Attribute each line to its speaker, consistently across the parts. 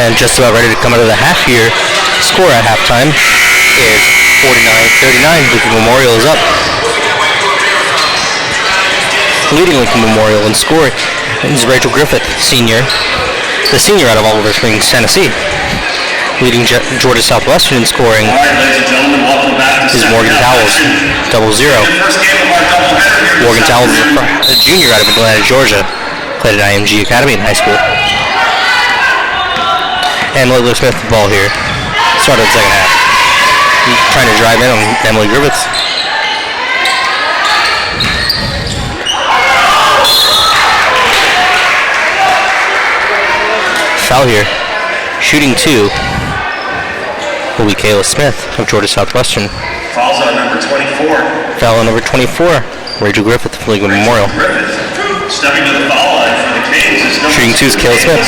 Speaker 1: And just about ready to come out of the half here. Score at halftime is 49-39. Lincoln Memorial is up. Leading Lincoln Memorial in score is Rachel Griffith, senior. The senior out of Oliver Springs, Tennessee. Leading Georgia Southwestern in scoring is Morgan Towles, 0-0. Morgan Towles is a junior out of Atlanta, Georgia. Played at IMG Academy in high school. And Layla Smith with the ball here. Started the second half. Trying to drive in on Emily Griffiths. Foul here. Shooting 2 will be Kayla Smith of Georgia Southwestern.
Speaker 2: Fouls on number 24.
Speaker 1: Foul on number 24, Rachel Griffith of Lincoln Memorial.
Speaker 2: Stepping to the foul line for the Canes is number
Speaker 1: Shooting 2 is Kayla Smith.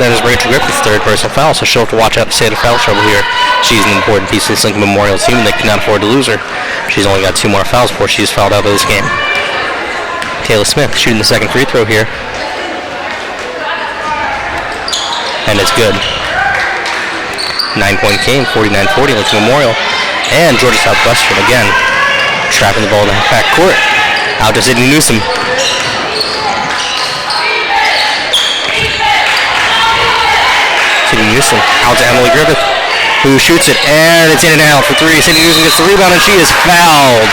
Speaker 1: That is Rachel Griffith's third personal foul, so she'll have to watch out to stay out of foul trouble here. She's an important piece of this Lincoln Memorial team, and they cannot afford to lose her. She's only got 2 more fouls before she's fouled out of this game. Kayla Smith shooting the second free throw here. And it's good. 9-point game, 49-40, Lincoln Memorial. And Georgia Southwestern again, trapping the ball in the back court. Out to Sydney Newsom. Sydney Newsom out to Emily Griffith, who shoots it, and it's in and out for 3. Sydney Newsom gets the rebound, and she is fouled.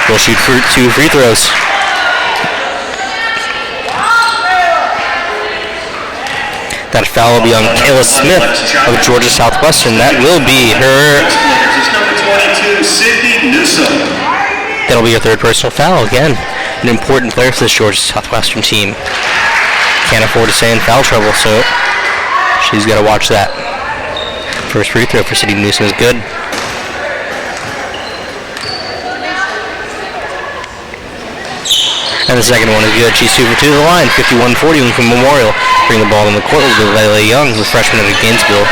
Speaker 1: Will shoot for 2 free throws. That foul will be on Kayla Smith of Georgia Southwestern. That will be her. That'll be her third personal foul. Again, an important player for this Georgia Southwestern team. Can't afford to stay in foul trouble, so she's got to watch that. First free throw for Sydney Newsom is good. And the second one is good. She's 2 for 2 to the line. 51-40 Lincoln Memorial. Bring the ball in the court with Layla Young, the freshman out of Gainesville.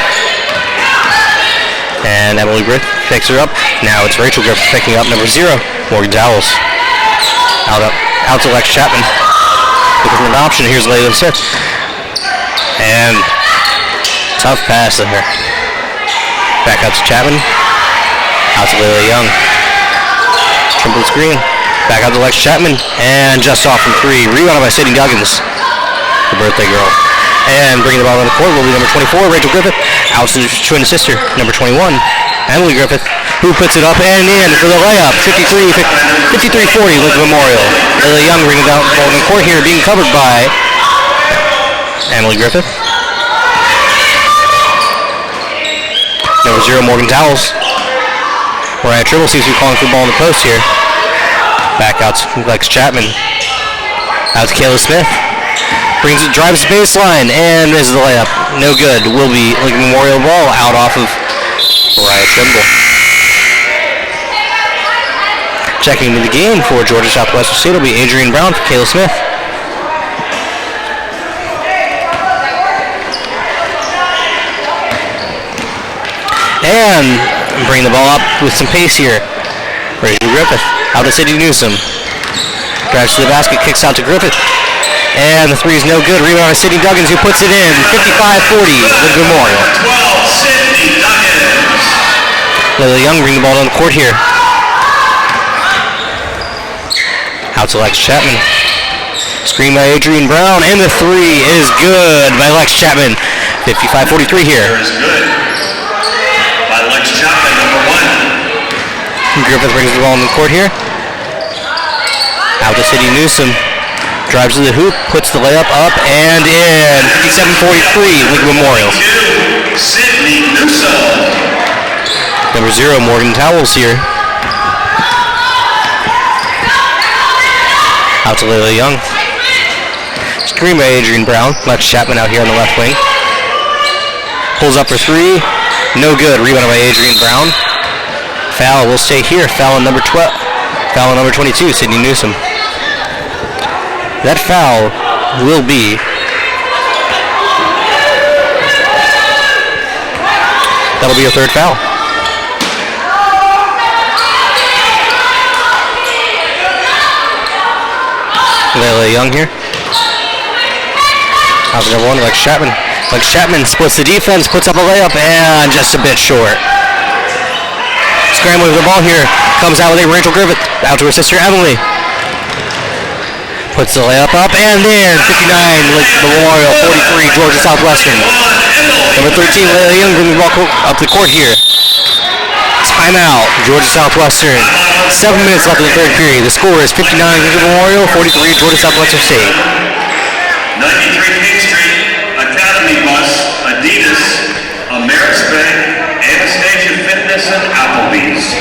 Speaker 1: And Emily Griffith picks her up. Now it's Rachel Griffith picking up number 0, Morgan Dowles. Out to Lex Chapman. Looking for an option. Here's Layla Smith. And tough pass to her. Back out to Chapman. Out to Layla Young. Triple screen. Back out to Lex Chapman. And just off from 3. Rebounded by Sydney Duggins, the birthday girl. And bringing the ball on the court will be number 24, Rachel Griffith. Out to the twin sister, number 21, Emily Griffith, who puts it up and in for the layup. 53-40, Lincoln Memorial. Layla Young bringing the ball on the court here, being covered by Emily Griffith. Number 0, Morgan Towles. Mariah Tribble seems to be calling for the ball in the post here. Back out to Lex Chapman. Out to Kayla Smith. Brings it, drives the baseline, and is the layup. No good. Will be Lincoln Memorial ball out off of Mariah Trimble. Checking into the game for Georgia Southwestern State will be Adrian Brown for Kayla Smith. And bring the ball up with some pace here. Rachel Griffith out to Sydney Newsom. Drives to the basket, kicks out to Griffith. And the 3 is no good. Rebound by Sydney Duggins, who puts it in. 55-40, Lincoln Memorial.
Speaker 2: 12, Sydney Duggins.
Speaker 1: Layla Young bring the ball down the court here. Out to Lex Chapman. Screen by Adrian Brown, and the 3 is good by Lex Chapman. 55-43 here.
Speaker 2: Is good by Lex Chapman, number 1.
Speaker 1: Griffith brings the ball in the court here. Out to Sydney Newsom. Drives to the hoop, puts the layup up and in. 57-43, Lincoln Memorial.
Speaker 2: Sydney Newsom.
Speaker 1: Number 0, Morgan Towles here. Out to Layla Young. Screen by Adrian Brown. Lex Chapman out here on the left wing. Pulls up for 3. No good. Rebound by Adrian Brown. Foul will stay here. Foul on number 12. Foul on number 22, Sydney Newsom. That foul will be that'll be your third foul. Layla Young here. Out to number 1, Lex Chapman. Lex Chapman splits the defense, puts up a layup, and just a bit short. Scrambling with the ball here. Comes out with a Rachel Griffith. Out to her sister Emily. Puts the layup up, and there, 59, Memorial, 43, Georgia Southwestern. Number 13, Layla Young bringing the ball up the court here. Timeout, Georgia Southwestern. 7 minutes left in the third period. The score is 59, Memorial, 43, Georgia Southwestern State.
Speaker 2: 93 King Street, Academy Bus, Adidas, Ameris Bank, Anastasia Fitness, and Applebee's.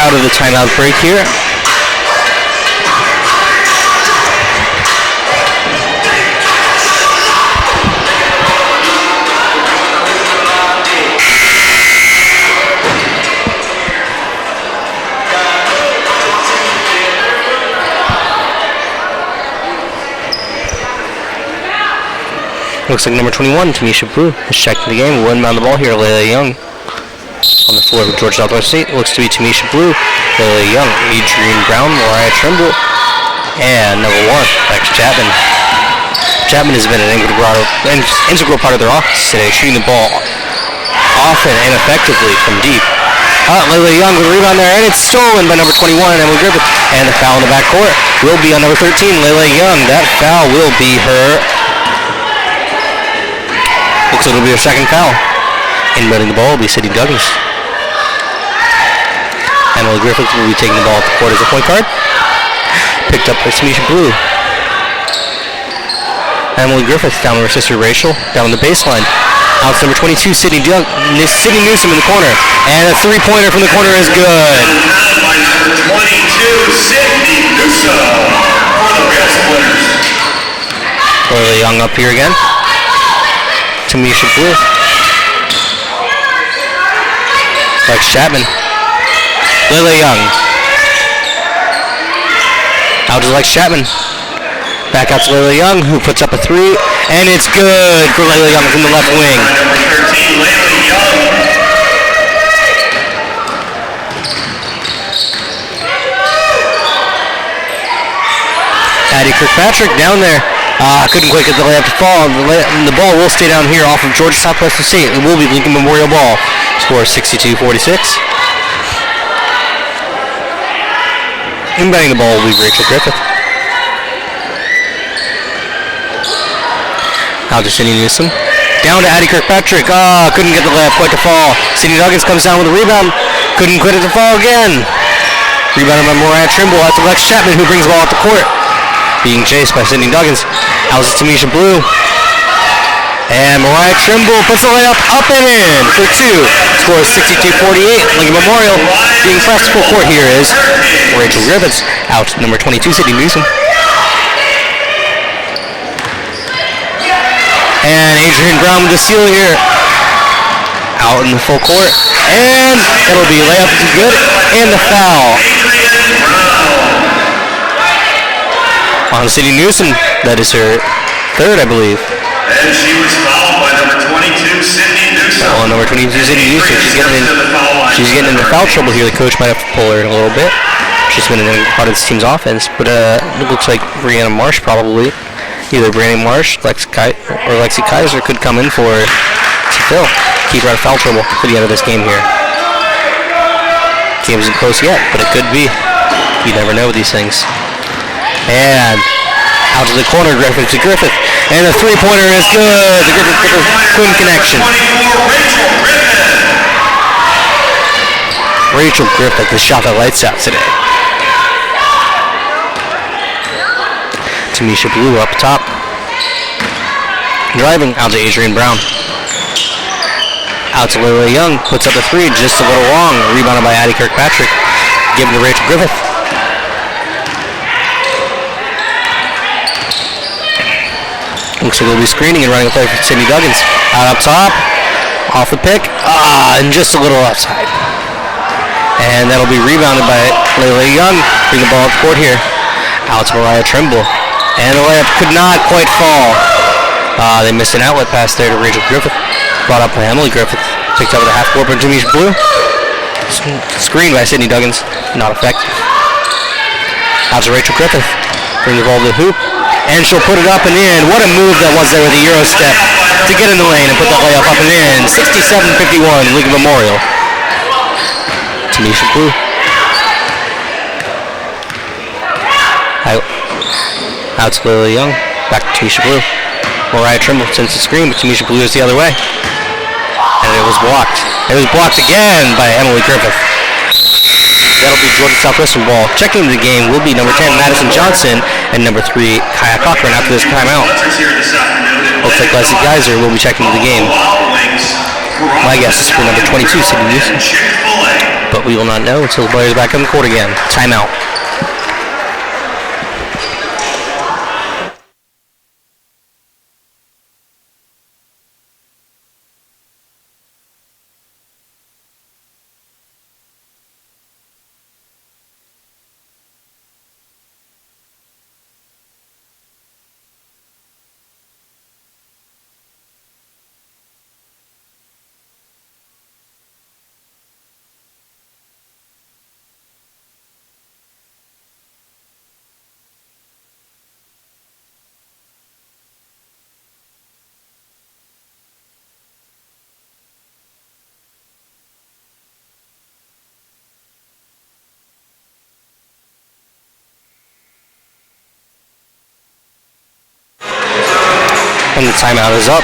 Speaker 1: Out of the timeout break here. Looks like number 21, Tamisha Blue, is checked in the game. One man on the ball here, Layla Young. On the floor of Georgia Southwestern State, looks to be Tamisha Blue, Layla Young, Adrienne Brown, Mariah Trimble, and number 1, Lex Chapman. Chapman has been an integral part of their offense today, shooting the ball often and effectively from deep. Layla Young with a rebound there, and it's stolen by number 21, Emily Griffith. And the foul in the backcourt will be on number 13, Layla Young. That foul will be her. Looks like it'll be her second foul. Inbounding the ball will be Sydney Douglas. Emily Griffith will be taking the ball at the court as a point guard. Picked up by Tamisha Blue. Emily Griffith down with her sister Rachel, down on the baseline. Out to number 22, Sydney Newsom in the corner. And a three-pointer from the corner is good.
Speaker 2: By number 22, Sydney Newsom for the Rail Splitters.
Speaker 1: Layla Young up here again. Tamisha Blue. Lex Chapman. Layla Young. Out to Lex Chapman. Back out to Layla Young, who puts up a three, and it's good for Layla Young from the left wing.
Speaker 2: Number 13, Layla Young.
Speaker 1: Addie Kirkpatrick down there. Couldn't quite get the layup to fall. The ball will stay down here off of Georgia Southwestern State. It will be Lincoln Memorial ball. Score 62-46. Inbounding the ball will be Rachel Griffith. Out to Sydney Newsom. Down to Addie Kirkpatrick. Couldn't get the layup quite to fall. Sydney Douglas comes down with a rebound. Couldn't quit it to fall again. Rebounded by Mariah Trimble. That's Lex Chapman who brings the ball up the court. Being chased by Sydney Duggins. Out to Tamisha Blue. And Mariah Trimble puts the layup up and in for two. Score is 62-48. Lincoln Memorial being pressed full court here is Rachel Griffiths. Out to number 22, Sydney Newsom. And Adrienne Brown with the steal here. Out in the full court. And that'll be layup good. And the foul. On Sydney Newsom. That is her third, I believe.
Speaker 2: And she was fouled by number 22, Sydney Newsom.
Speaker 1: Oh, number 22, Sydney Newsom. She's getting into foul trouble here. The coach might have to pull her in a little bit. She's been a part of this team's offense. But it looks like Brianna Marsh probably. Either Brianna Marsh or Lexi Kaiser could come in for to fill. Keep her out of foul trouble for the end of this game here. Game isn't close yet, but it could be. You never know with these things. And Out to the corner, Griffith to Griffith. And the three-pointer is good. The Griffith couldn't connection.
Speaker 2: 24,
Speaker 1: Rachel Griffith has shot the lights out today. Tamisha Blue up top. Driving out to Adrian Brown. Out to Lily Young. Puts up a three, just a little long. Rebounded by Addie Kirkpatrick. Given to Rachel Griffith. Looks like we'll be screening and running a play for Sydney Duggins. Out up top. Off the pick. And just a little outside. And that'll be rebounded by Lily Young. Bring the ball up court here. Out to Mariah Trimble. And the layup could not quite fall. They missed an outlet pass there to Rachel Griffith. Brought up by Emily Griffith. Picked up with a half court by Tamisha Blue. Screen by Sydney Duggins. Not effective. Out to Rachel Griffith. Bring the ball to the hoop. And she'll put it up and in. What a move that was there with the Euro step to get in the lane and put that layup up and in. 67-51, League Memorial. Tamisha Blue. Out to Lily Young. Back to Tamisha Blue. Mariah Trimble sends the screen, but Tamisha Blue is the other way. And it was blocked. It was blocked again by Emily Griffith. That'll be Georgia Southwestern ball. Checking into the game will be number 10, Madison Johnson, and number 3, Kaya Cochran after this timeout. Looks like Leslie Geiser will be checking into the game. My guess is for number 22, Sydney Newsom. But we will not know until the players back on the court again. Timeout. And the timeout is up.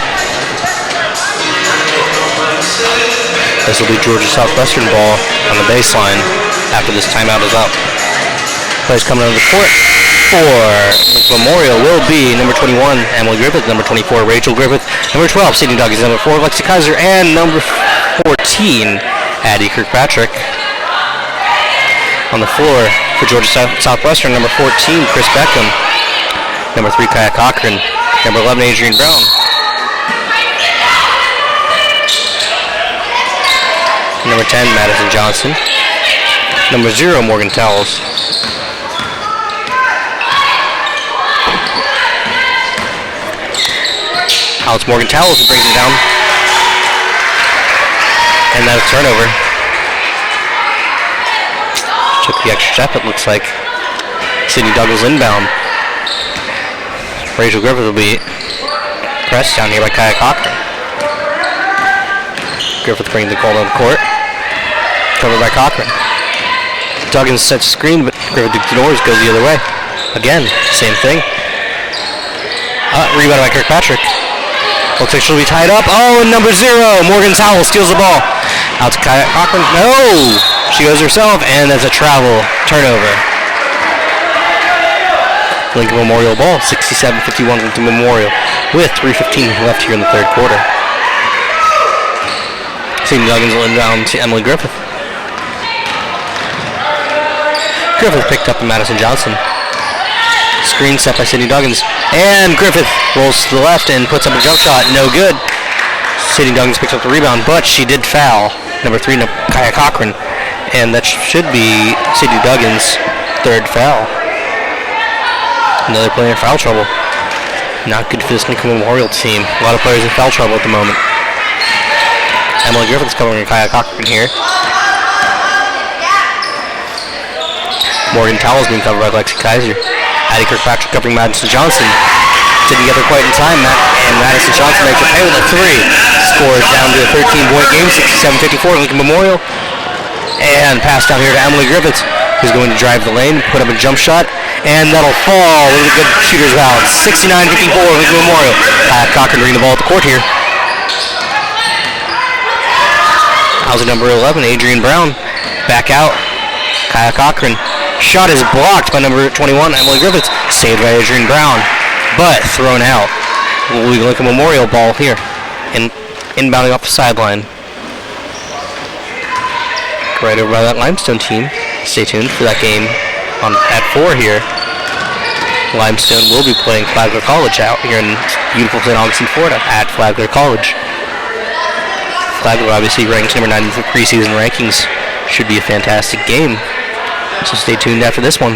Speaker 1: This will be Georgia Southwestern ball on the baseline after this timeout is up. Players coming onto the court for Memorial will be number 21, Emily Griffith, number 24, Rachel Griffith, number 12, Sydney Duggins, number 4, Lexi Kaiser, and number 14, Addie Kirkpatrick. On the floor for Georgia Southwestern, number 14, Chris Beckham, number 3, Kaya Cochran, number 11, Adrian Brown. Number 10, Madison Johnson. Number 0, Morgan Towles. Out to Morgan Towles who brings it down. And that's a turnover. Took the extra step, it looks like. Sydney Douglas inbound. Rachel Griffith will be pressed down here by Kaya Cochran. Griffith brings the ball down the court. Covered by Cochran. Duggins sets the screen, but Griffith ignores, goes the other way. Again, same thing. Rebound by Kirkpatrick. Looks like she'll be tied up. Oh, and number 0, Morgan Towles steals the ball. Out to Kaya Cochran. No! She goes herself, and that's a travel turnover. Lincoln Memorial ball, 67-51 Lincoln Memorial, with 3:15 left here in the third quarter. Sydney Duggins will inbound to Emily Griffith. Griffith picked up by Madison Johnson. Screen set by Sydney Duggins. And Griffith rolls to the left and puts up a jump shot. No good. Sydney Duggins picks up the rebound, but she did foul. Number 3, Kaya Cochran. And that should be Sydney Duggins' third foul. Another player in foul trouble. Not good for this Lincoln Memorial team. A lot of players in foul trouble at the moment. Emily Griffith's covering Kaya Cochran here. Morgan Towles being covered by Lexi Kaiser. Addie Kirkpatrick covering Madison Johnson. Didn't get there quite in time, and Madison Johnson makes a pay with a 3. Scores down to a 13-point game, 67-54 Lincoln Memorial. And pass down here to Emily Griffith, who's going to drive the lane, put up a jump shot, And that'll fall with a good shooter's balance. 69-54 Lincoln Memorial. Cochran bringing the ball at the court here. How's number 11, Adrian Brown. Back out. Kaya Cochran. Shot is blocked by number 21, Emily Griffiths. Saved by Adrian Brown, but thrown out. Lincoln Memorial ball here. Inbounding off the sideline. Right over by that Limestone team. Stay tuned for that game at 4 here. Limestone will be playing Flagler College out here in beautiful St. Augustine, Florida at Flagler College. Flagler obviously ranked number 9 in the preseason rankings. Should be a fantastic game. So stay tuned after this one.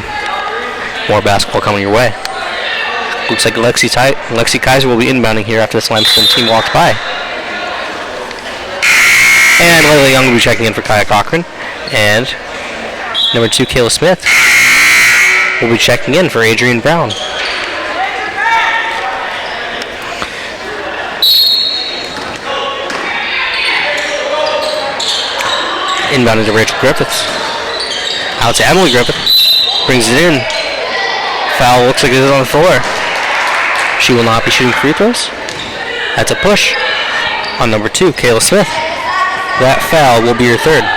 Speaker 1: More basketball coming your way. Looks like Lexi Kaiser will be inbounding here after this Limestone team walks by. And Layla Young will be checking in for Kaya Cochran. And number 2, Kayla Smith will be checking in for Adrian Brown. Inbounding to Rachel Griffiths. Out to Emily Griffith. Brings it in. Foul looks like it is on the floor. She will not be shooting free throws. That's a push on number 2, Kayla Smith. That foul will be her third.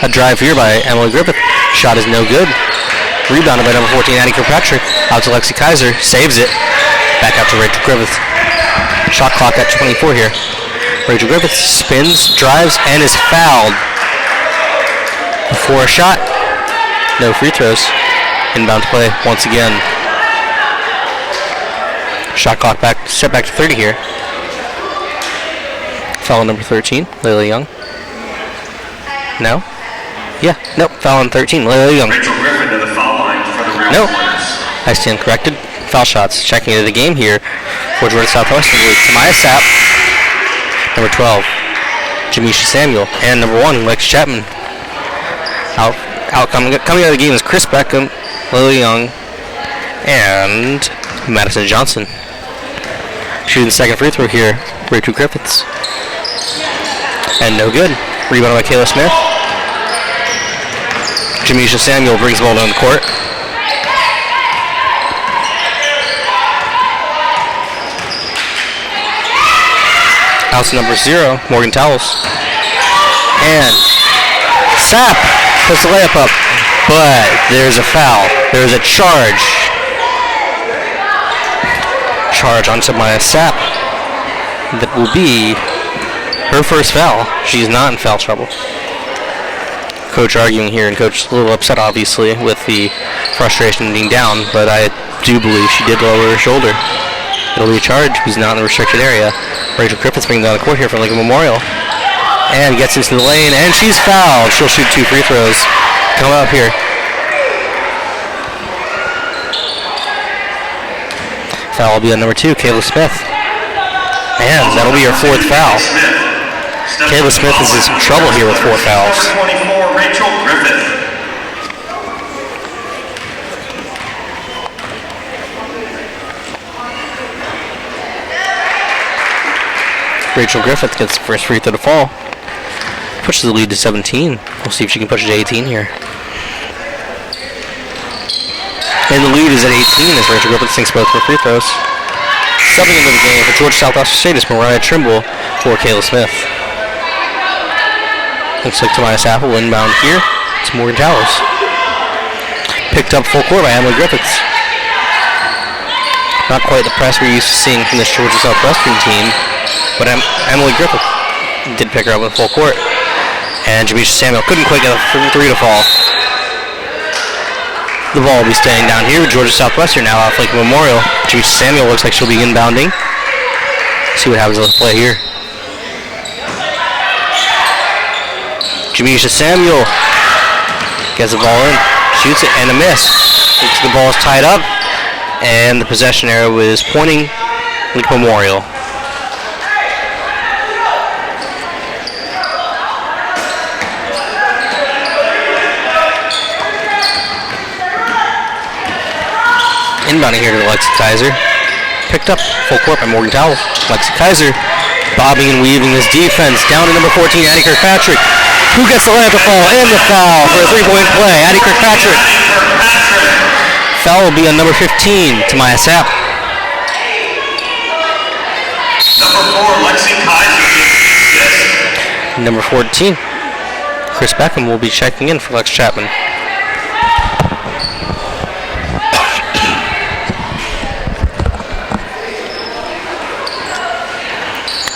Speaker 1: A drive here by Emily Griffith. Shot is no good. Rebounded by number 14, Addie Kirkpatrick. Out to Lexi Kaiser. Saves it. Back out to Rachel Griffith. Shot clock at 24 here. Rachel Griffith spins, drives, and is fouled. Before a shot. No free throws. Inbound play once again. Shot clock set back to 30 here. Foul on number 13, Layla Young. No? Yeah, nope. Foul on 13, Layla Young.
Speaker 2: Rachel Griffin to the foul line for the Red
Speaker 1: Nope.
Speaker 2: Hornets.
Speaker 1: I stand corrected. Foul shots. Checking into the game here for Georgia Southwestern with Tamaya Sapp, number 12, Jamisha Samuel, and number 1, Lex Chapman. Coming out of the game is Chris Beckham, Lily Young, and Madison Johnson. Shooting the second free throw here, Rachel Griffiths. And no good. Rebound by Kayla Smith. Jamisha Samuel brings the ball down the court. House number 0, Morgan Towles. And Sapp puts the layup up, but there's a foul. There's a charge. Charge on Tamaya Sapp. That will be her first foul. She's not in foul trouble. Coach arguing here, and Coach a little upset, obviously, with the frustration being down, but I do believe she did lower her shoulder. It'll be a charge. Who's not in the restricted area. Rachel Griffiths bringing down the court here for Lincoln Memorial. And gets into the lane, and she's fouled. She'll shoot 2 free throws. Come up here. Foul will be on number 2, Kayla Smith. And that'll be her 4th foul. Kayla Smith is in some trouble here with 4 fouls.
Speaker 2: Number 24, Rachel Griffith.
Speaker 1: Rachel Griffith gets the first free throw to fall. Pushes the lead to 17. We'll see if she can push it to 18 here. And the lead is at 18 as Rachel Griffith sinks both her free throws. Subbing into the game for Georgia Southwestern State is Mariah Trimble for Kayla Smith. Looks like Tamaya Sapp will inbound here. It's Morgan Towers. Picked up full court by Emily Griffiths. Not quite the press we're used to seeing from this Georgia Southwestern team, but Emily Griffith did pick her up in full court. And Jamisha Samuel couldn't quite get a 3 to fall. The ball will be staying down here with Georgia Southwestern now off Lincoln Memorial. Jamisha Samuel looks like she'll be inbounding. See what happens with the play here. Jamisha Samuel gets the ball in, shoots it, and a miss. Looks like the ball is tied up, and the possession arrow is pointing Lincoln Memorial. Inbounding here to Lexi Kaiser. picked up full court by Morgan Towles. Lexi Kaiser bobbing and weaving his defense down to number 14, Addie Kirkpatrick, who gets the layup to fall and the foul for a three-point play. Addie Kirkpatrick. Foul will be on number 15, Tamaya Sapp.
Speaker 2: Number 4, Lexi Kaiser.
Speaker 1: Number 14, Chris Beckham will be checking in for Lex Chapman.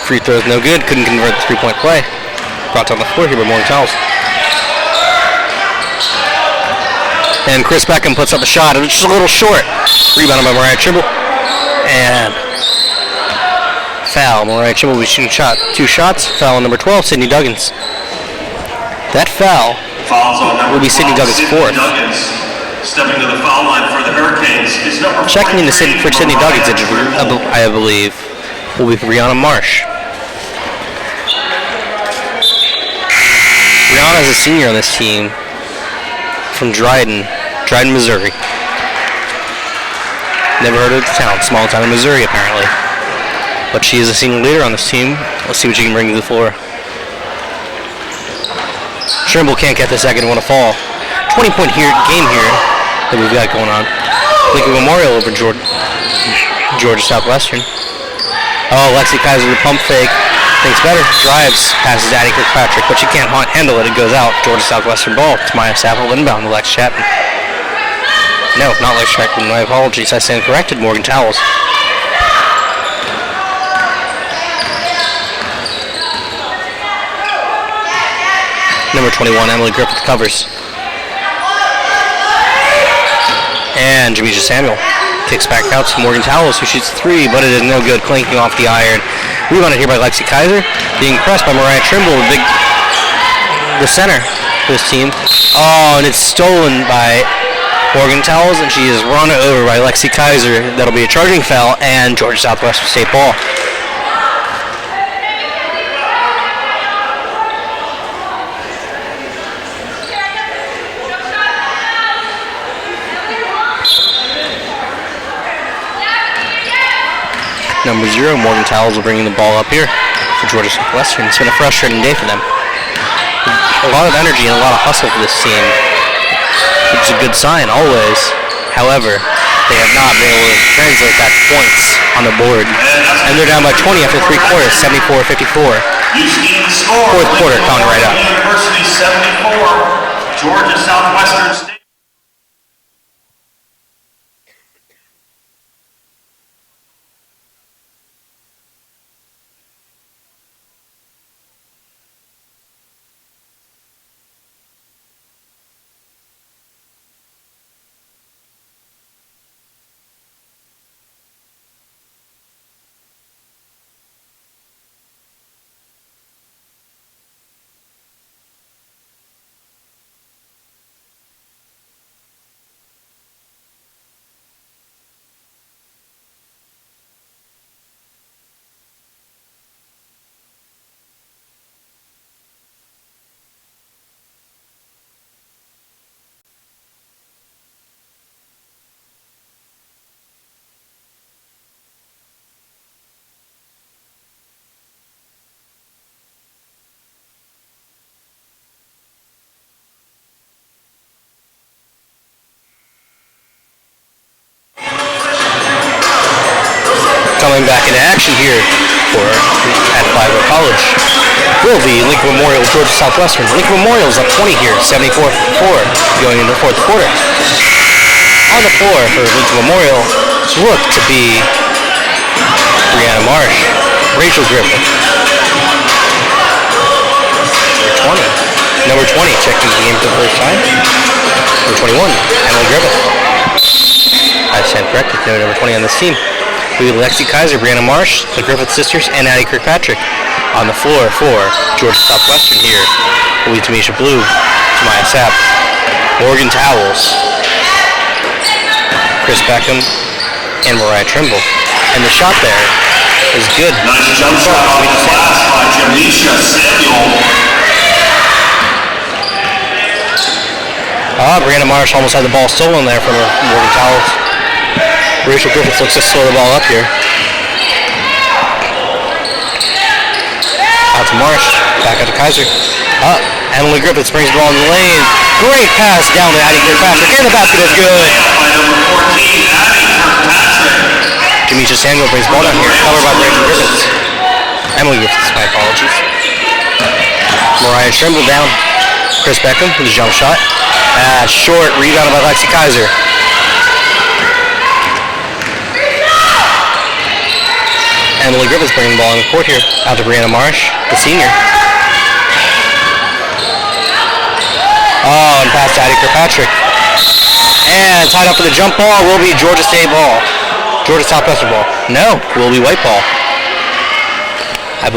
Speaker 1: Free throws no good. Couldn't convert the three-point play. Brought down the floor here by Morgan Towles. And Chris Beckham puts up a shot. It was just a little short. Rebounded by Mariah Trimble. And foul. Mariah Trimble will be shooting two shots. Foul on number 12, Sydney Duggins. That foul will be Sydney Duggins' fourth.
Speaker 2: Stepping to the foul line for the Hurricanes is number
Speaker 1: checking in for Sydney Duggins, I believe, will be Brianna Marsh. Brianna is a senior on this team from Dryden, Missouri. Never heard of the town. Small town in Missouri, apparently. But she is a senior leader on this team. Let's see what she can bring to the floor. Trimble can't get the second one to fall. 20-point game here that we've got going on. Lincoln Memorial over Georgia Southwestern. Oh, Lexi Kaiser, the pump fake. Thinks better. Drives. Passes Addie Kirkpatrick, but she can't handle it. It goes out. Georgia Southwestern ball. It's Maya Sappel inbound to Lex Chapman. No, not Lex Chapman. My apologies. I stand corrected. Morgan Towles. Number 21, Emily Griffith covers. And Jamisha Samuel kicks back out to Morgan Towles, who shoots three, but it is no good, clinking off the iron. Rebounded here by Lexi Kaiser, being pressed by Mariah Trimble, the center for this team. Oh, and it's stolen by Morgan Towles, and she is run over by Lexi Kaiser. That'll be a charging foul, and Georgia Southwestern State ball. Number 0, Morgan Towles will bring the ball up here for Georgia Southwestern. It's been a frustrating day for them. A lot of energy and a lot of hustle for this team, which is a good sign always. However, they have not been able to translate that to points on the board. And they're down by 20 after three quarters, 74-54. Fourth quarter coming right up.
Speaker 2: University 74, Georgia Southwestern State.
Speaker 1: Coming back into action here at Five College will be Lincoln Memorial, Georgia Southwestern. Lincoln Memorial is up 20 here, 74-4 going into the fourth quarter. On the floor for Lincoln Memorial look to be Brianna Marsh, Rachel Griffith. Number 20 checking the game for the first time. Number 21, Emily Griffith. I stand corrected. No, number 20 on this team. We have Lexi Kaiser, Brianna Marsh, the Griffith sisters, and Addie Kirkpatrick on the floor for Georgia Southwestern here. Will be Tamisha Blue, Tamaya Sapp, Morgan Towles, Chris Beckham, and Mariah Trimble. And the shot there is good.
Speaker 2: Nice jump shot off the glass by Jamisha Samuel.
Speaker 1: Brianna Marsh almost had the ball stolen there from Morgan Towles. Rachel Griffiths looks to slow the ball up here. Out to Marsh. Back out to Kaiser. Up. Emily Griffiths brings the ball in the lane. Great pass down to Addie Kirkpatrick. And the basket is good.
Speaker 2: By number 14, Addie Kirkpatrick.
Speaker 1: Jamisha Samuel brings the ball down here. Covered by Rachel Griffiths. Emily Griffiths, my apologies. Mariah Trimble down. Chris Beckham with a jump shot. Short. Rebounded by Lexi Kaiser. Emily Griffiths bringing the ball on the court here. Out to Brianna Marsh, the senior. Oh, and pass to Addie Kirkpatrick. And tied up for the jump ball will be Georgia State ball. Georgia Southwestern ball. No, will be white ball. I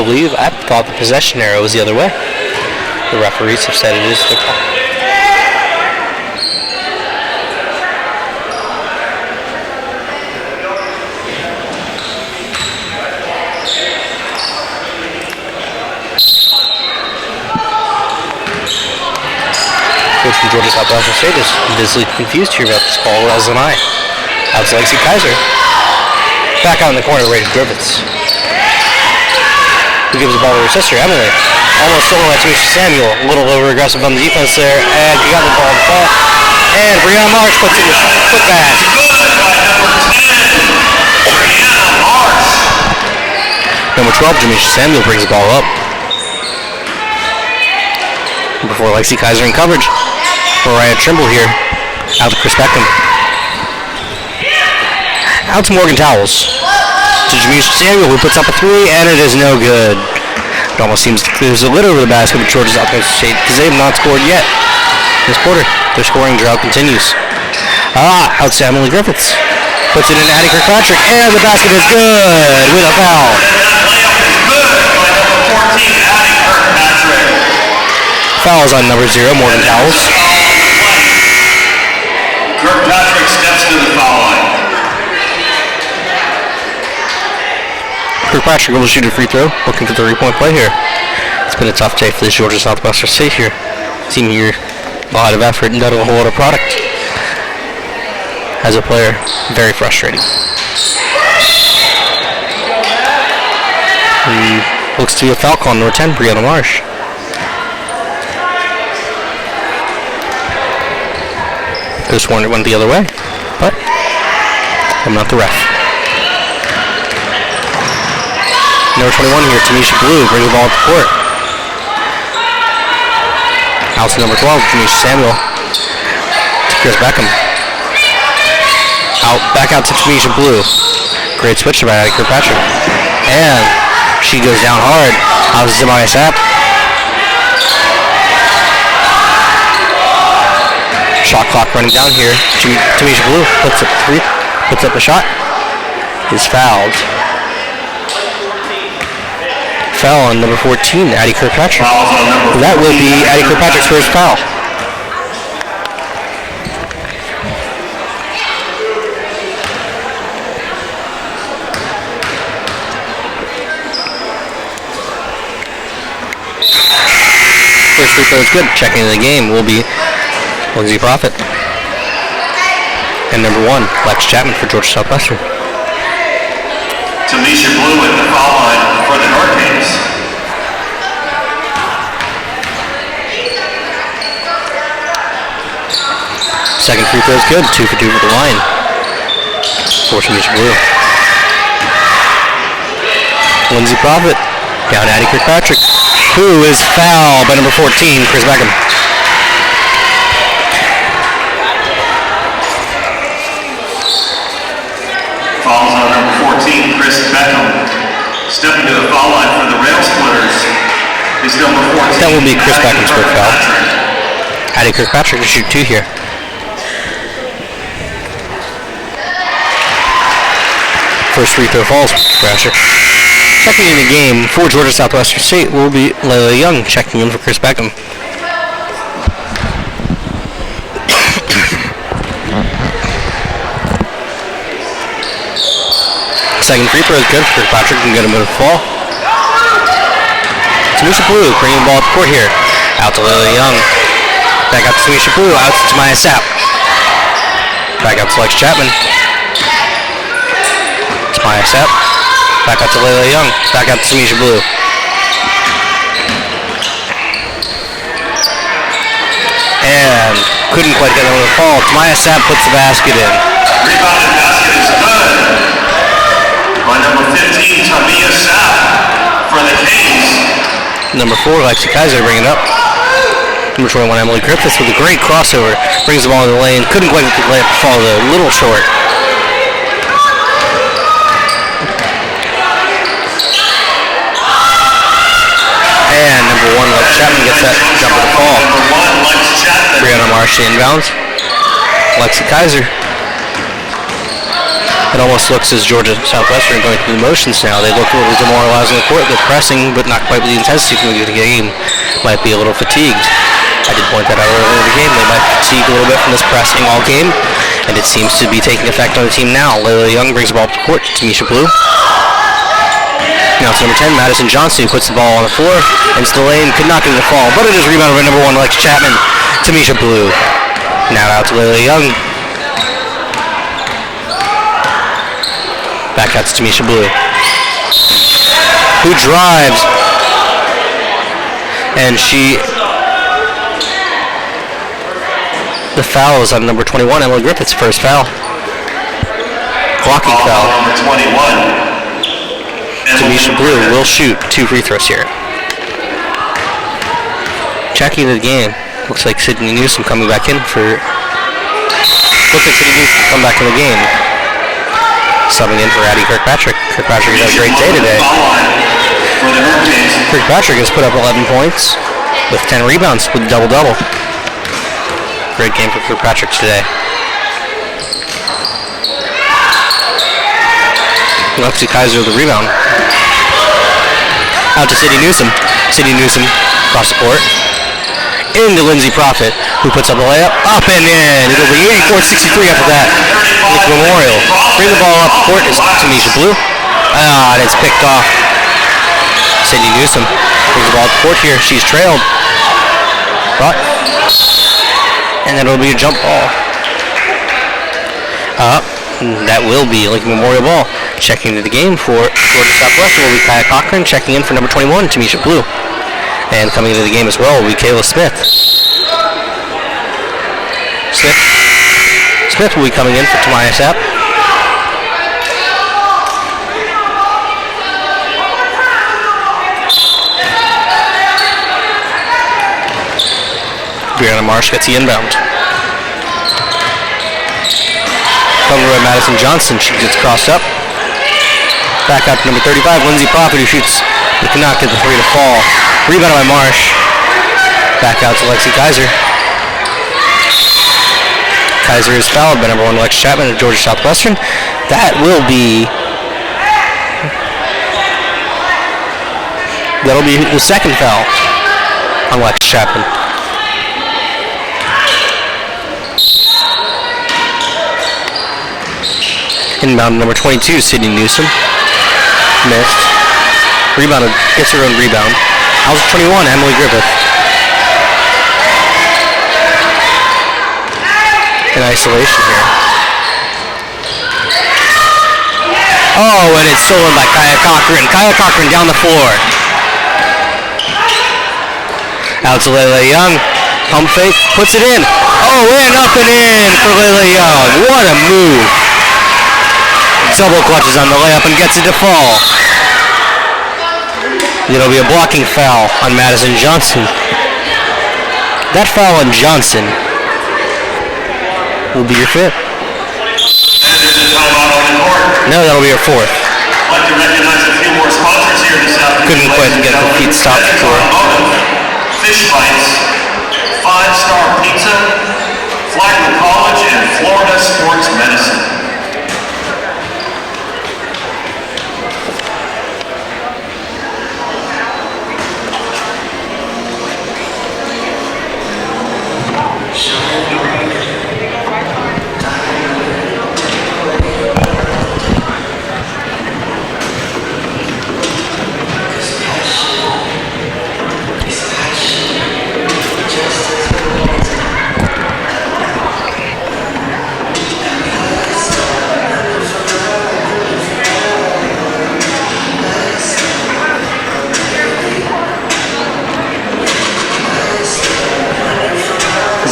Speaker 1: thought the possession arrow was the other way. The referees have said it is the call. Coach from Georgia Southwestern State is visibly confused here about this call, as am I. Out to Lexi Kaiser. Back out in the corner to Rachel Griffiths. Who gives the ball to her sister, Emily. Almost stolen by Tamisha Samuel. A little over-aggressive on the defense there, and she got the ball to fall. And Brianna Marsh puts in the foot back. Number 12, Jamisha Samuel brings the ball up. Before Lexi Kaiser in coverage. Mariah Trimble here. Out to Chris Beckham. Out to Morgan Towels. To Jamisha Samuel, who puts up a three, and it is no good. It almost seems there's a lid over the basket with Georgia Southwestern State because they have not scored yet this quarter. Their scoring drought continues. Out to Emily Griffiths. Puts it in Addie Kirkpatrick, and the basket is good with a foul. Fouls on number 0, Morgan Towels.
Speaker 2: Kirkpatrick steps to the foul line.
Speaker 1: Kirkpatrick will shoot a free throw, looking for the 3-point play here. It's been a tough day for this Georgia Southwestern State here. Team here, a lot of effort and not a whole lot of product. As a player, very frustrating. And looks to be a foul call on number 10, Brianna Marsh. Could have sworn it went the other way, but I'm not the ref. Number 21 here, Tanisha Blue, brings the ball up the court. Out to number 12, Tanisha Samuel. To Chris Beckham. Back out to Tanisha Blue. Great switch by Addie Kirkpatrick. And she goes down hard. Out to Zemaya Sapp. Shot clock running down here. Tanisha Blue puts up a shot. Is fouled. Foul on number 14, Addie Kirkpatrick. That will be Addie Kirkpatrick's first foul. First free throw is good. Checking in the game will be Lindsay Profit. And number 1, Lex Chapman for Georgia Southwestern.
Speaker 2: Tanisha Blue at the foul line for the Norcanes.
Speaker 1: Second free throw is good. 2 for 2 for the line. For Tanisha Blue. Lindsay Profit. Down Addie Kirkpatrick. Who is fouled by number 14, Chris Beckham.
Speaker 2: Fouls on number 14, Chris Beckham. Stepping to the foul line for the Rail Splitters is number 14.
Speaker 1: That will be Chris Beckham's first foul. Addie Kirkpatrick to shoot 2 here. First free throw falls for Kirkpatrick. Checking in the game for Georgia Southwestern State will be Layla Young checking in for Chris Beckham. Second free throw is good for Kirkpatrick and get him to fall. Tanisha Blue bringing the ball up the court here. Out to Layla Young. Back out to Tanisha Blue. Out to Zemaya Sapp. Back out to Lex Chapman. Maya Sapp. Back out to Layla Young. Back out to Tamisha Blue. And couldn't quite get over the fall. Maya Sapp puts the basket in.
Speaker 2: Rebounded basket is good by number 15, Tamia Sapp for the Kings.
Speaker 1: Number 4, Lexi Kaiser bringing it up. Number 21, Emily Griffiths with a great crossover. Brings the ball in the lane. Couldn't quite get the layup to fall, though. A little short. And number 1, Lex Chapman gets that jumper to fall. Brianna Marsh inbounds. Lexi Kaiser. It almost looks as Georgia Southwestern going through the motions now. They look a little demoralized on the court. They're pressing, but not quite with the intensity from the game. Might be a little fatigued. I did point that out earlier in the game. They might fatigue a little bit from this pressing all game, and it seems to be taking effect on the team now. Layla Young brings the ball up the court to Tamisha Blue. Now it's number 10, Madison Johnson, who puts the ball on the floor. Into the lane, could not get it to fall, but it is rebounded by number 1, Lex Chapman. Tamisha Blue. Now out to Layla Young. Back out to Tamisha Blue, who drives, and the foul is on number 21, Emily Griffiths' first foul. Blocking foul.
Speaker 2: Number 21.
Speaker 1: Tamisha Blue will shoot 2 free throws here. Checking the game, looks like Sydney Newsom coming back in for. Looks like Sydney Newsom come back in the game. Subbing in for Addie Kirkpatrick. Kirkpatrick has had a great day today. Kirkpatrick has put up 11 points with 10 rebounds with a double-double. Great game for Kirkpatrick today. Lexi Kaiser with the rebound. Out to Sydney Newsom. Sydney Newsom across the court. Into Lindsay Profit, who puts up a layup, up and in. It'll be 84-63 after that. With Memorial. Bring the ball up the court is Tamisha Blue. And it's picked off. Sydney Newsom brings the ball up the court here. She's trailed. But, and then it'll be a jump ball. That will be Lincoln Memorial ball. Checking into the game for Georgia Southwestern will be Kaya Cochran. Checking in for number 21, Tamisha Blue. And coming into the game as well will be Kayla Smith. Smith will be coming in for Tamaya Sapp. Brianna Marsh gets the inbound. Covered by Madison Johnson. She gets crossed up. Back out to number 35, Lindsay Profit, who shoots but cannot get the 3 to fall. Rebounded by Marsh. Back out to Lexi Kaiser. Kaiser is fouled by number 1, Lex Chapman of Georgia Southwestern. That'll be the second foul on Lex Chapman. Inbound number 22, Sydney Newsom. Missed. Rebounded, gets her own rebound. House 21, Emily Griffith. In isolation here. Oh, and it's stolen by Kaya Cochran. Kaya Cochran down the floor. Out to Layla Young. Pump fake, puts it in. Oh, and up and in for Layla Young. What a move. Double clutches on the layup and gets it to fall. It'll be a blocking foul on Madison Johnson. That foul on Johnson will be your 5th. No, that'll be your 4th.
Speaker 2: I'd like to recognize a few more sponsors here this afternoon.
Speaker 1: Couldn't quite get the feet stopped for
Speaker 2: Fish Bites, 5-Star Pizza, Flagler College, and Florida Sports Medicine.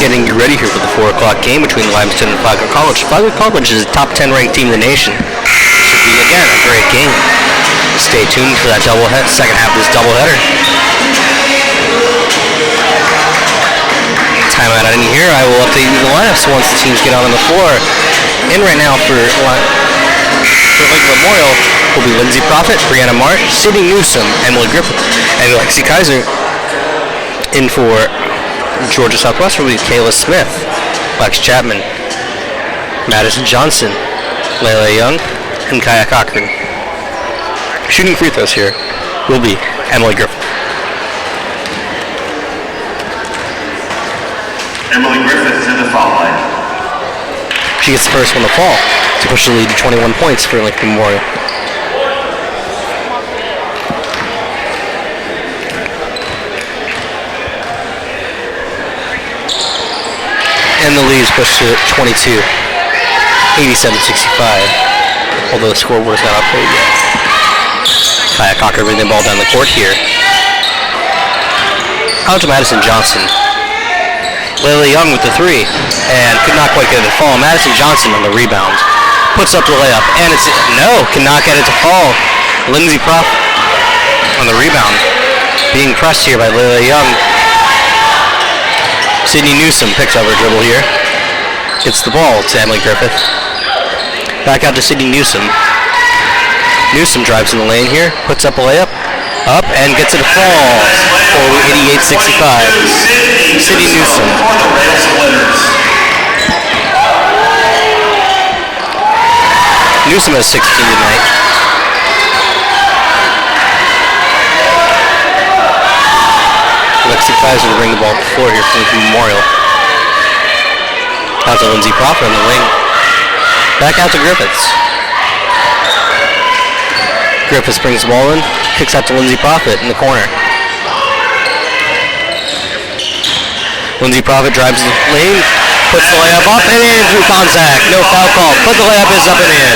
Speaker 1: getting you ready here for the 4 o'clock game between Limestone and Flagler College. Flagler College is a top 10 ranked team in the nation. Should be, again, a great game. Stay tuned for that second half of this doubleheader. Timeout out in here. I will update you the lineups once the teams get out on the floor. In right now for Lincoln Memorial will be Lindsay Prophet, Brianna Marsh, Sydney Newsom, Emily Griffith, and Lexi Kaiser. In for Georgia Southwestern will be Kayla Smith, Lex Chapman, Madison Johnson, Layla Young, and Kaya Cochran. Shooting free throws here will be Emily Griffith.
Speaker 2: Emily Griffith is in the foul line.
Speaker 1: She gets the first one to fall to push the lead to 21 points for Lincoln Memorial. And the lead is pushed to 22, 87-65, although the scoreboard is not updated yet. Kaya Cocker bringing the ball down the court here. Out to Madison Johnson. Layla Young with the 3, and could not quite get it to fall. Madison Johnson on the rebound. Puts up the layup, and it's, no, cannot get it to fall. Lindsay Prof on the rebound. Being pressed here by Layla Young. Sydney Newsom picks up her dribble here. Gets the ball to Emily Griffith. Back out to Sydney Newsom. Newsom drives in the lane here, puts up a layup, up, and gets it to fall for 88-65. Sydney Newsom.
Speaker 2: For the Rail Splitters.
Speaker 1: Newsom has 16 tonight. Lexi Kaiser to bring the ball to the floor here for Lincoln Memorial. Out to Lindsay Prophet on the wing. Back out to Griffiths. Griffiths brings the ball in, kicks out to Lindsay Prophet in the corner. Lindsay Prophet drives the lane, puts the layup up and in through contact. No foul call, but the layup is up and in.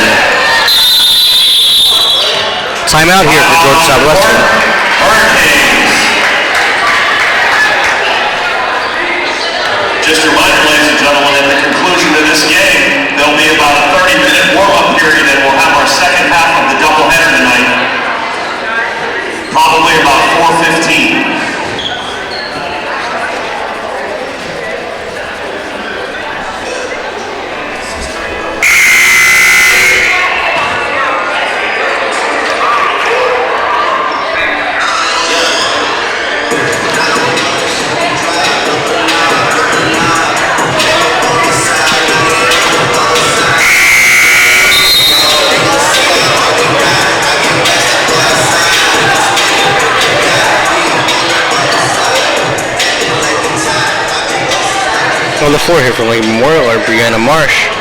Speaker 1: Timeout here for Georgia Southwestern.
Speaker 2: Just a reminder, ladies and gentlemen, at the conclusion of this game, there'll be about a 30-minute warm-up period, and we'll have our second half of the doubleheader tonight. Probably about 4:15.
Speaker 1: On the floor here for Lincoln Memorial are Brianna Marsh,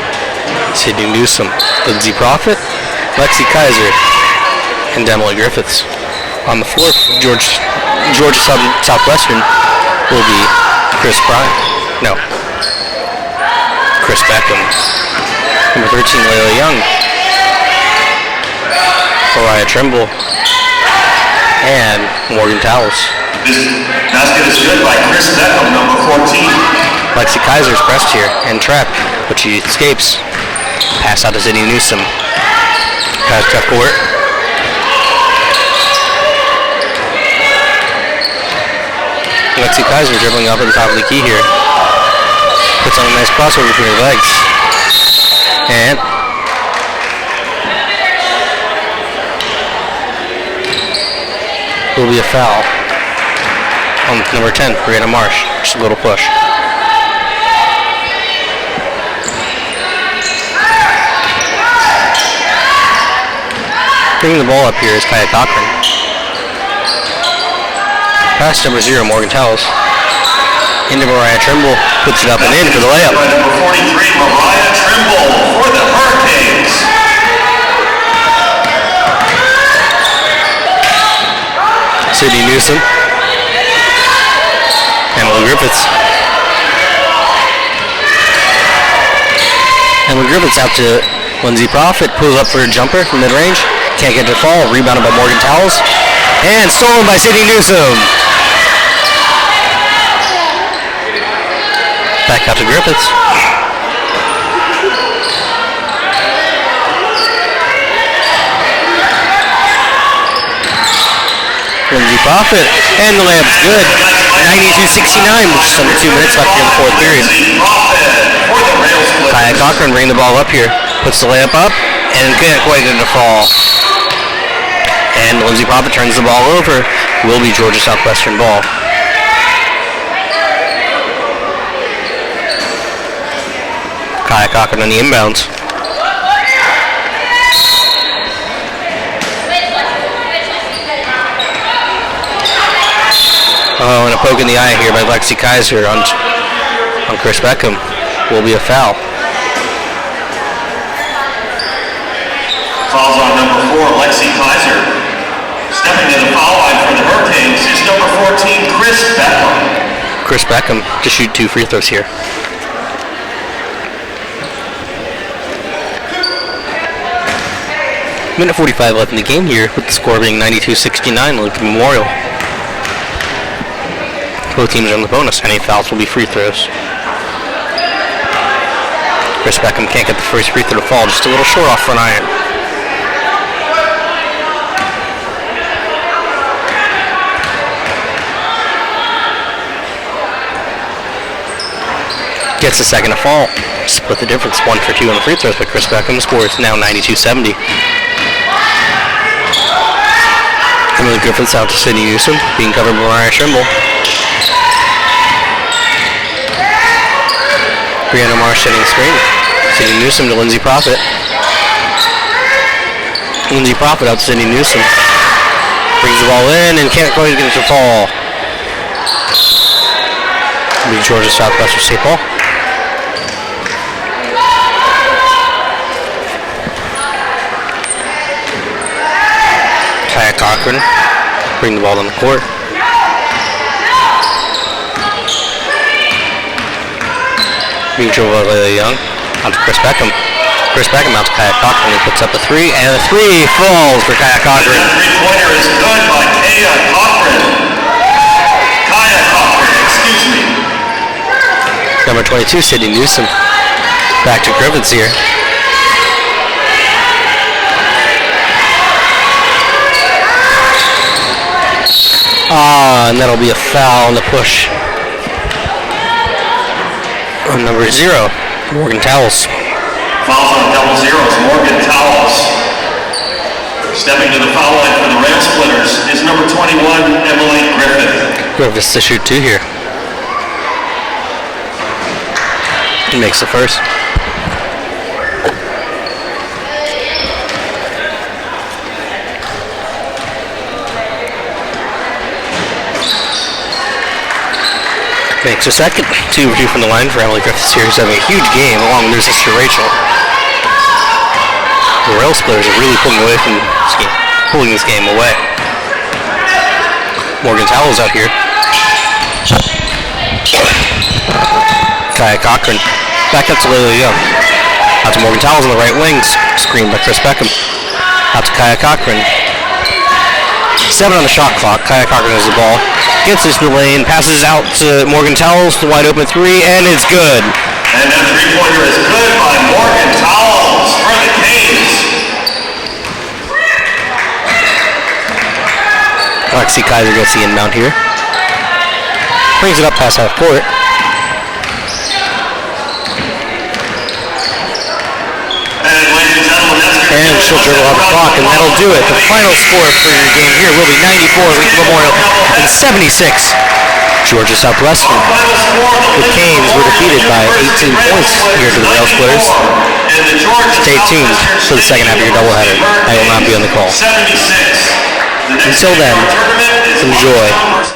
Speaker 1: Sydney Newsom, Lindsay Prophet, Lexi Kaiser, and Emily Griffiths. On the floor for Georgia Southwestern will be Chris Beckham. Number 13, Layla Young, Mariah Trimble, and Morgan Towles.
Speaker 2: This basket is good by Chris Beckham, number 14.
Speaker 1: Lexi Kaiser's pressed here and trapped, but she escapes. Pass out to Sydney Newsom. Pass to court. Lexi Kaiser dribbling up at the top of the key here. Puts on a nice crossover between her legs. And will be a foul on number 10, Brianna Marsh. Just a little push. Bringing the ball up here is Kaya Cochran. Pass number 0, Morgan Towles. Into Mariah Trimble, puts it up and in for the layup.
Speaker 2: By number 43, Mariah Trimble for the Hurricanes.
Speaker 1: Sydney Newsom. Emily Griffiths. Emily Griffiths out to Lindsay Prophet, pulls up for a jumper from mid-range. Can't get it to fall. Rebounded by Morgan Towles. And stolen by Sydney Newsom. Back out to Griffiths. Lindsey Profit, and the layup's good. 92-69, with just under 2 minutes left here in the fourth period. Kaya Cochran bringing the ball up here. Puts the layup up, and can't quite get it to fall. And Lindsey Profit turns the ball over. Will be Georgia Southwestern ball. Kaya Cochran on the inbounds. Oh, and a poke in the eye here by Lexi Kaiser on Chris Beckham. Will be a foul.
Speaker 2: Fouls on number 4, Lexi Kaiser. Stepping to the foul line for the Hurricanes is number 14, Chris Beckham.
Speaker 1: Chris Beckham to shoot 2 free throws here. Minute 45 left in the game here, with the score being 92-69, Lincoln Memorial. Both teams are on the bonus. Any fouls will be free throws. Chris Beckham can't get the first free throw to fall, just a little short off front iron. Gets the second to fall. Split the difference, 1 for 2 on the free throws, but Chris Beckham scores now 92-70. Emily Griffiths out to Sydney Newsom, being covered by Mariah Trimble. Brianna Marsh setting the screen. Sydney Newsom to Lindsey Profit. Lindsey Profit out to Sydney Newsom. Brings the ball in and can't quite get it to fall. It'll be Georgia Southwestern State ball. Kaya Cochran bring the ball on the court. Being dribbled by Leila Young. Out to Chris Beckham. Chris Beckham out to Kaya Cochran. He puts up a 3, and a 3 falls for Kaya Cochran.
Speaker 2: The three-pointer is good by Kaya Cochran. Kaya Cochran, excuse me.
Speaker 1: Number 22, Sydney Newsom. Back to Griffiths here. And that'll be a foul on the push. On number 0, Morgan Towles.
Speaker 2: Fouls on double zeros, Morgan Towles. Stepping to the foul line for the Rail Splitters is number 21, Emily Griffith.
Speaker 1: Griffiths to shoot 2 here. He makes the first. Makes a second. 2 for 2 from the line for Emily Griffiths here. He's having a huge game along with her sister Rachel. The Rail Splitters are really pulling this game away. Morgan Towles out here. Kaya Cochran. Back up to Leila Young. Out to Morgan Towles on the right wing. Screened by Chris Beckham. Out to Kaya Cochran. 7 on the shot clock. Kaya Cochran has the ball. Gets this in the lane, passes out to Morgan Towles, the wide open 3, and it's good.
Speaker 2: And that three-pointer is good by Morgan Towles for the Canes.
Speaker 1: Lexi Kaiser gets the inbound here. Brings it up past half court. And she'll dribble off the clock, and that'll do it. The final score for your game here will be 94 Lincoln Memorial and 76 Georgia Southwestern. The Canes were defeated by 18 points here to the Rail Splitters. Stay tuned for the second half of your doubleheader. I will not be on the call. Until then, enjoy.